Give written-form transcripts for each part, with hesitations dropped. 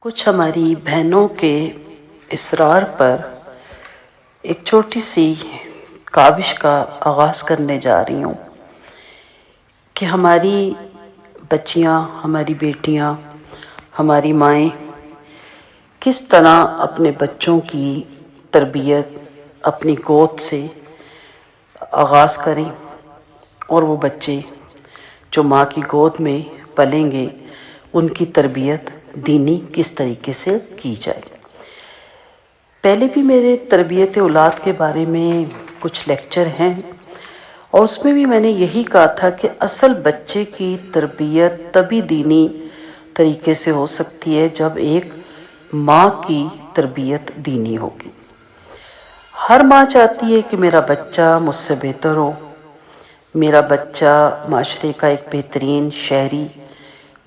कुछ हमारी बहनों के इसरार पर एक छोटी सी काविश का आगाज़ करने जा रही हूँ कि हमारी बच्चियाँ, हमारी बेटियाँ, हमारी माएँ किस तरह अपने बच्चों की तरबियत अपनी गोद से आगाज़ करें और वो बच्चे जो माँ की गोद में पलेंगे उनकी तरबियत दीनी किस तरीके से की जाए। पहले भी मेरे तरबियत औलाद के बारे में कुछ लेक्चर हैं और उसमें भी मैंने यही कहा था कि असल बच्चे की तरबियत तभी दीनी तरीके से हो सकती है जब एक माँ की तरबियत दीनी होगी। हर माँ चाहती है कि मेरा बच्चा मुझसे बेहतर हो, मेरा बच्चा माशरे का एक बेहतरीन शहरी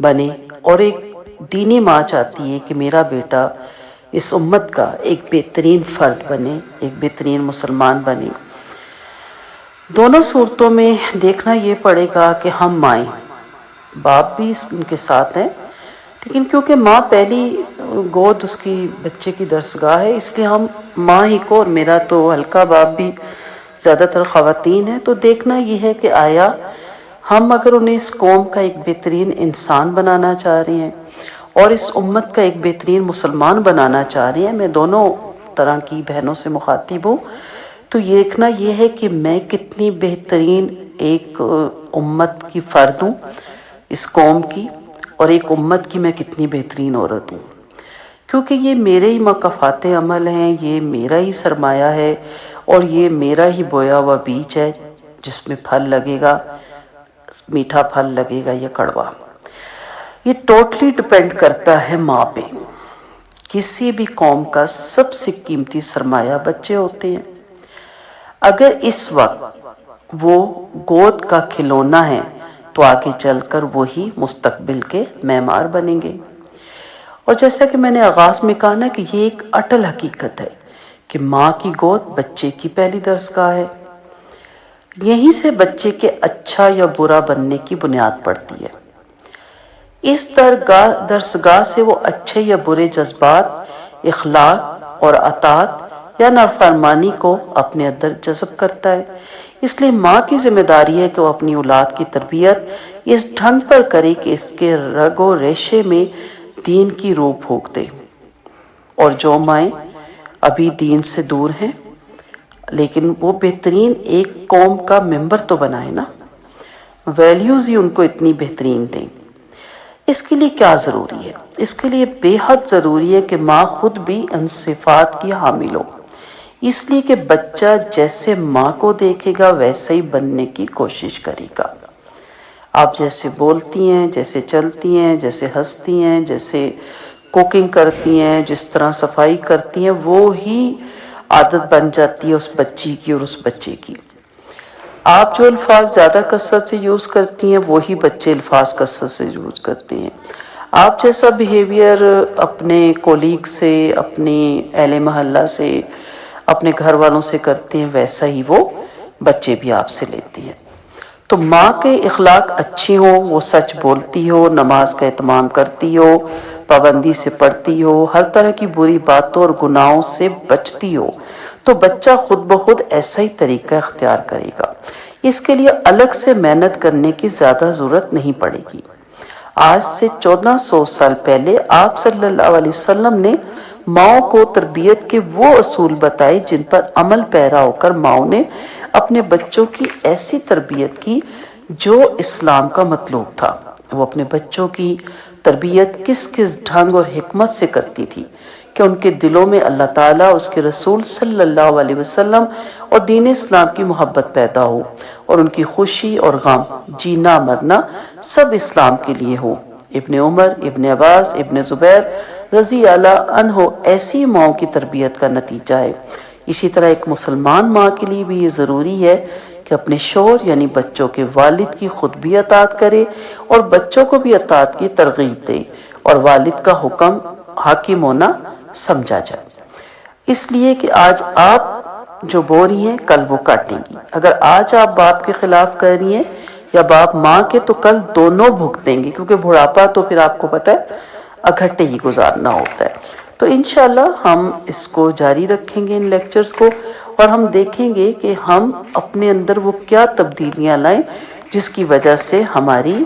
बने, और एक दीनी माँ चाहती है कि मेरा बेटा इस उम्मत का एक बेहतरीन फ़र्द बने, एक बेहतरीन मुसलमान बने। दोनों सूरतों में देखना ये पड़ेगा कि हम माएँ, बाप भी उनके साथ हैं, लेकिन क्योंकि माँ पहली गोद उसकी बच्चे की दरसगाह है, इसलिए हम माँ ही को, और मेरा तो हल्का बाप भी ज़्यादातर ख़वातीन है, तो देखना ये है कि आया हम अगर उन्हें इस कौम का एक बेहतरीन इंसान बनाना चाह रहे हैं और इस उम्मत का एक बेहतरीन मुसलमान बनाना चाह रहे हैं, मैं दोनों तरह की बहनों से मुखातिब हूँ, तो ये देखना ये है कि मैं कितनी बेहतरीन एक उम्मत की फ़र्द हूँ इस कौम की, और एक उम्मत की मैं कितनी बेहतरीन औरत हूँ, क्योंकि ये मेरे ही मकफ़ात अमल हैं, ये मेरा ही सरमाया है और ये मेरा ही बोया हुआ बीज है जिसमें फल लगेगा, मीठा फल लगेगा या कड़वा। ये टोटली डिपेंड करता है माँ पे। किसी भी कौम का सबसे कीमती सरमाया बच्चे होते हैं। अगर इस वक्त वो गोद का खिलौना है तो आगे चलकर वही मुस्तकबिल के मेमार बनेंगे। और जैसा कि मैंने आगाज़ में कहा ना कि ये एक अटल हकीकत है कि माँ की गोद बच्चे की पहली दरसगाह है। यहीं से बच्चे के अच्छा या बुरा बनने की बुनियाद पड़ती है। इस दरसगाह से वो अच्छे या बुरे जज्बात, इखलाक और अतात या नाफरमानी को अपने अंदर जज़ब करता है। इसलिए माँ की जिम्मेदारी है कि वो अपनी औलाद की तरबियत इस ढंग पर करे कि इसके रगो रेशे में दीन की रूह फूंक दे। और जो माएँ अभी दीन से दूर हैं लेकिन वो बेहतरीन एक कौम का मेंबर तो बनाए ना, वैल्यूज़ ही उनको इतनी बेहतरीन दें। इसके लिए क्या ज़रूरी है? इसके लिए बेहद ज़रूरी है कि माँ खुद भी इन सिफ़ात की हामिल हो, इसलिए कि बच्चा जैसे माँ को देखेगा वैसे ही बनने की कोशिश करेगा। आप जैसे बोलती हैं, जैसे चलती हैं, जैसे हंसती हैं, जैसे कुकिंग करती हैं, जिस तरह सफाई करती हैं, वो ही आदत बन जाती है उस बच्ची की और उस बच्चे की। आप जो अल्फाज ज़्यादा कसरत से यूज़ करती हैं वही बच्चे अल्फाज कसरत से यूज़ करते हैं। आप जैसा बिहेवियर अपने कोलीग से, अपने अहले महल्ला से, अपने घर वालों से करते हैं वैसा ही वो बच्चे भी आपसे लेते हैं। तो माँ के इखलाक अच्छी हो, वो सच बोलती हो, नमाज का एहतमाम करती हो, पाबंदी से पढ़ती हो, हर तरह की बुरी बातों और गुनाहों से बचती हो, तो बच्चा खुद ब खुद ऐसा ही तरीका इख्तियार करेगा। इसके लिए अलग से मेहनत करने की ज़्यादा ज़रूरत नहीं पड़ेगी। आज से 1400 साल पहले आप सल्लल्लाहु अलैहि वसल्लम ने माओ को तरबियत के वो असूल बताए जिन पर अमल पैरा होकर माओ ने अपने बच्चों की ऐसी तरबियत की जो इस्लाम का मतलूब था। वो अपने बच्चों की तरबियत किस किस ढंग और हिकमत से करती थी कि उनके दिलों में अल्लाह ताला, उसके रसूल सल्लल्लाहु अलैहि वसल्लम और दीन इस्लाम की मोहब्बत पैदा हो और उनकी खुशी और गम, जीना मरना सब इस्लाम के लिए हो। इब्ने उमर, इब्ने अब्बास, इब्ने ज़ुबैर रज़ी अल्लाह अन्हो ऐसी माओं की तरबियत का नतीजा है। इसी तरह एक मुसलमान माँ के लिए भी ये ज़रूरी है कि अपने शौहर यानी बच्चों के वालिद की खुद भी अताअत करे और बच्चों को भी अताअत की तरगीब दे और वालिद का हुक्म हाकिम होना समझा जाए। इसलिए कि आज आप जो बो रही हैं कल वो काटेंगी। अगर आज आप बाप के खिलाफ कर रही हैं या बाप माँ के, तो कल दोनों भुगतेंगे, क्योंकि बुढ़ापा तो फिर आपको पता है اکٹھے ہی گزارنا ہوتا ہے۔ تو انشاءاللہ ہم اس کو جاری رکھیں گے ان لیکچرز کو، اور ہم دیکھیں گے کہ ہم اپنے اندر وہ کیا تبدیلیاں لائیں جس کی وجہ سے ہماری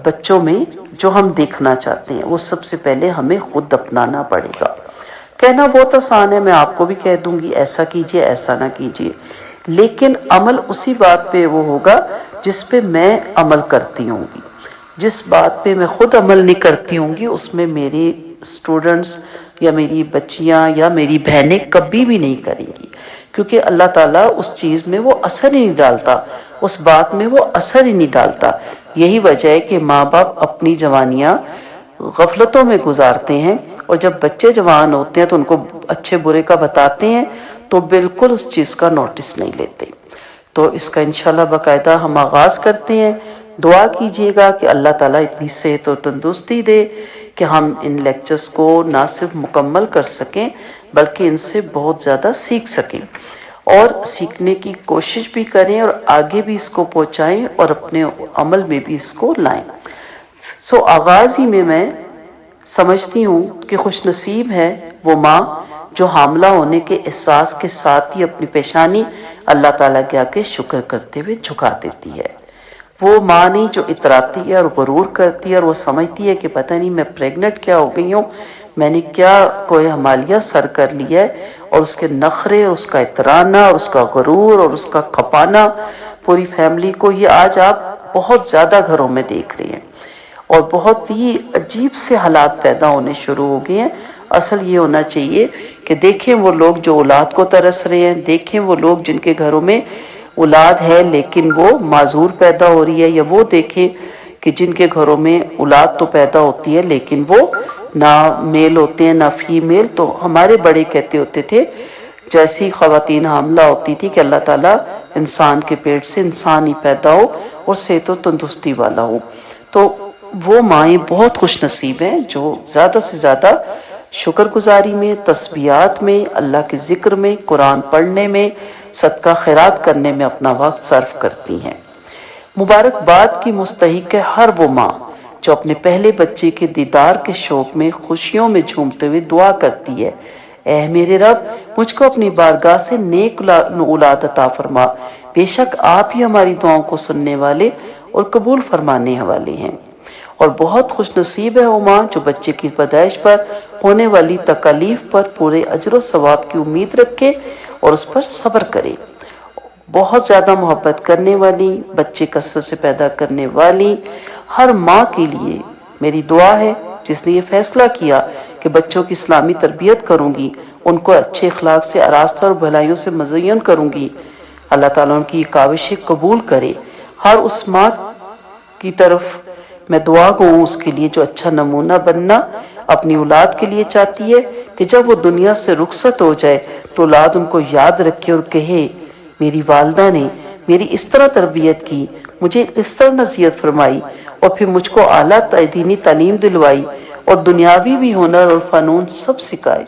بچوں میں جو ہم دیکھنا چاہتے ہیں وہ سب سے پہلے ہمیں خود اپنانا پڑے گا۔ کہنا بہت آسان ہے، میں آپ کو بھی کہہ دوں گی ایسا کیجئے ایسا نہ کیجئے، لیکن عمل اسی بات پہ وہ ہوگا جس پہ میں عمل کرتی ہوں گی۔ جس بات پہ میں خود عمل نہیں کرتی ہوں گی اس میں میری اسٹوڈنٹس یا میری بچیاں یا میری بہنیں کبھی بھی نہیں کریں گی، کیونکہ اللہ تعالیٰ اس چیز میں وہ اثر ہی نہیں ڈالتا، اس بات میں وہ اثر ہی نہیں ڈالتا۔ یہی وجہ ہے کہ ماں باپ اپنی جوانیاں غفلتوں میں گزارتے ہیں، اور جب بچے جوان ہوتے ہیں تو ان کو اچھے برے کا بتاتے ہیں تو بالکل اس چیز کا نوٹس نہیں لیتے۔ تو اس کا انشاءاللہ باقاعدہ ہم آغاز کرتے ہیں۔ دعا کیجئے گا کہ اللہ تعالیٰ اتنی صحت و تندرستی دے کہ ہم ان لیکچرز کو نہ صرف مکمل کر سکیں بلکہ ان سے بہت زیادہ سیکھ سکیں، اور سیکھنے کی کوشش بھی کریں اور آگے بھی اس کو پہنچائیں اور اپنے عمل میں بھی اس کو لائیں۔ آغاز ہی میں سمجھتی ہوں کہ خوش نصیب ہے وہ ماں جو حاملہ ہونے کے احساس کے ساتھ ہی اپنی پیشانی اللہ تعالیٰ کے آگے شکر کرتے ہوئے جھکا دیتی ہے۔ وہ ماں نہیں جو اتراتی ہے اور غرور کرتی ہے اور وہ سمجھتی ہے کہ پتہ نہیں میں پریگننٹ کیا ہو گئی ہوں، میں نے کیا کوئی ہمالیہ سر کر لیا ہے، اور اس کے نخرے اور اس کا اترانا اور اس کا غرور اور اس کا کھپانا پوری فیملی کو، یہ آج آپ بہت زیادہ گھروں میں دیکھ رہے ہیں، اور بہت ہی عجیب سے حالات پیدا ہونے شروع ہو گئے ہیں۔ اصل یہ ہونا چاہیے کہ دیکھیں وہ لوگ جو اولاد کو ترس رہے ہیں، دیکھیں وہ لوگ جن کے گھروں میں اولاد ہے لیکن وہ معذور پیدا ہو رہی ہے، یا وہ دیکھیں کہ جن کے گھروں میں اولاد تو پیدا ہوتی ہے لیکن وہ نہ میل ہوتے ہیں نہ فیمیل۔ تو ہمارے بڑے کہتے ہوتے تھے جیسی خواتین حاملہ ہوتی تھی کہ اللہ تعالیٰ انسان کے پیٹ سے انسان ہی پیدا ہو اور صحت و تندرستی والا ہو۔ تو وہ مائیں بہت خوش نصیب ہیں جو زیادہ سے زیادہ شکر گزاری میں، تسبیحات میں، اللہ کے ذکر میں، قرآن پڑھنے میں، صدقہ خیرات کرنے میں اپنا وقت صرف کرتی ہیں۔ مبارکباد کی مستحق ہے ہر وہ ماں جو اپنے پہلے بچے کے دیدار کے شوق میں خوشیوں میں جھومتے ہوئے دعا کرتی ہے، اے میرے رب مجھ کو اپنی بارگاہ سے نیک اولاد عطا فرما، بے شک آپ ہی ہماری دعاؤں کو سننے والے اور قبول فرمانے والے ہیں۔ اور بہت خوش نصیب ہے وہ ماں جو بچے کی پیدائش پر ہونے والی تکالیف پر پورے اجر و ثواب کی امید رکھے اور اس پر صبر کرے۔ بہت زیادہ محبت کرنے والی، بچے کثرت سے پیدا کرنے والی ہر ماں کے لیے میری دعا ہے جس نے یہ فیصلہ کیا کہ بچوں کی اسلامی تربیت کروں گی، ان کو اچھے اخلاق سے آراستہ اور بھلائیوں سے مزین کروں گی، اللہ تعالیٰ ان کی یہ کاوشیں قبول کرے۔ ہر اس ماں کی طرف میں دعا گو ہوں اس کے لیے جو اچھا نمونہ بننا اپنی اولاد کے لیے چاہتی ہے کہ جب وہ دنیا سے رخصت ہو جائے تو اولاد ان کو یاد رکھے اور کہے میری والدہ نے میری اس طرح تربیت کی، مجھے اس طرح نصیحت فرمائی اور پھر مجھ کو اعلیٰ دینی تعلیم دلوائی اور دنیاوی بھی ہنر اور فنون سب سکھائے۔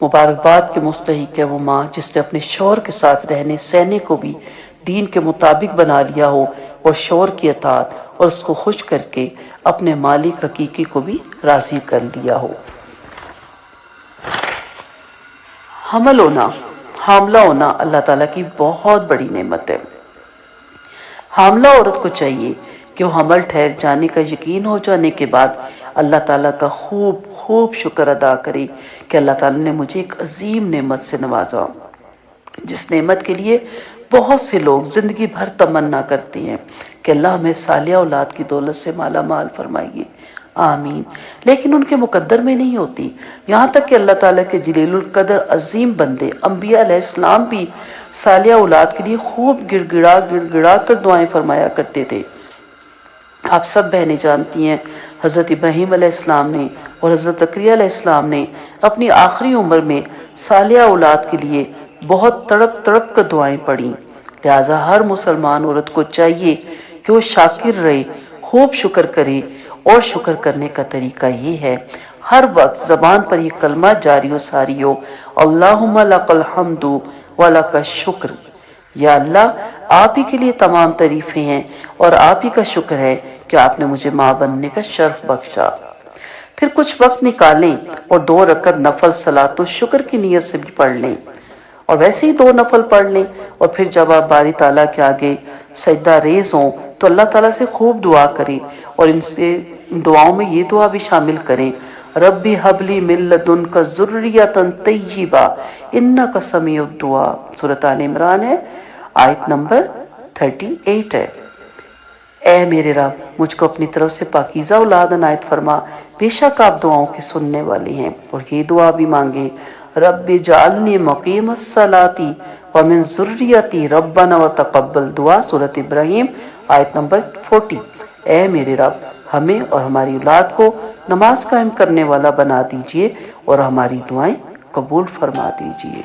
مبارکباد کے مستحق ہے وہ ماں جس نے اپنے شوہر کے ساتھ رہنے سہنے کو بھی دین کے مطابق بنا لیا ہو اور شوہر کی اطاعت اور اس کو خوش کر کے اپنے مالک حقیقی کو بھی راضی کر لیا ہو۔ حاملہ ہونا اللہ تعالیٰ کی بہت بڑی نعمت ہے۔ حاملہ عورت کو چاہیے کہ وہ حمل ٹھہر جانے کا یقین ہو جانے کے بعد اللہ تعالیٰ کا خوب شکر ادا کرے کہ اللہ تعالیٰ نے مجھے ایک عظیم نعمت سے نوازا، جس نعمت کے لیے بہت سے لوگ زندگی بھر تمنا کرتے ہیں کہ اللہ ہمیں صالح اولاد کی دولت سے مالا مال فرمائیے، آمین، لیکن ان کے مقدر میں نہیں ہوتی۔ یہاں تک کہ اللہ تعالیٰ کے جلیل القدر عظیم بندے انبیاء علیہ السلام بھی صالح اولاد کے لیے خوب گڑ گڑا کر دعائیں فرمایا کرتے تھے۔ آپ سب بہنیں جانتی ہیں حضرت ابراہیم علیہ السلام نے اور حضرت زکریا علیہ السلام نے اپنی آخری عمر میں صالح اولاد کے لیے بہت تڑپ کر دعائیں پڑھیں۔ لہٰذا ہر مسلمان عورت کو چاہیے کہ وہ شاکر رہے، خوب شکر کرے، اور شکر کرنے کا طریقہ یہ ہے ہر وقت زبان پر یہ کلمہ جاری و ساری ہو، اللہم لک الحمد ولک الشکر، یا اللہ آپ ہی کے لیے تمام تعریفیں ہیں اور آپ ہی کا شکر ہے کہ آپ نے مجھے ماں بننے کا شرف بخشا۔ फिर कुछ वक्त निकालें और 2 रकत नफल सलातो शुक्र की नीयत से भी पढ़ लें, और वैसे ही 2 नफल पढ़ लें। और फिर जब आप बारी ताला के आगे सजदा रेज हों तो अल्लाह ताला से खूब दुआ करें, और इनसे दुआओं में ये दुआ भी शामिल करें, रब्बी हबली मिन लदुनका ज़ुर्रियतन तय्यिबा इन्नका समीउद दुआ। सूरत आल इमरान है, आयत नंबर 38 है। ऐ मेरे रब, मुझको अपनी तरफ से पाकीज़ा औलाद अनायत फरमा, बेशक आप दुआओं के सुनने वाले हैं। और ये दुआ भी मांगे, रब्बि जालनी मुकीमस सलाती व मिन ज़ुर्रियती रब्बना व तक़ब्बल दुआ। सूरत इब्राहिम आयत नंबर 40। ऐ मेरे रब, हमें और हमारी औलाद को नमाज कायम करने वाला बना दीजिए और हमारी दुआएं कबूल फरमा दीजिए।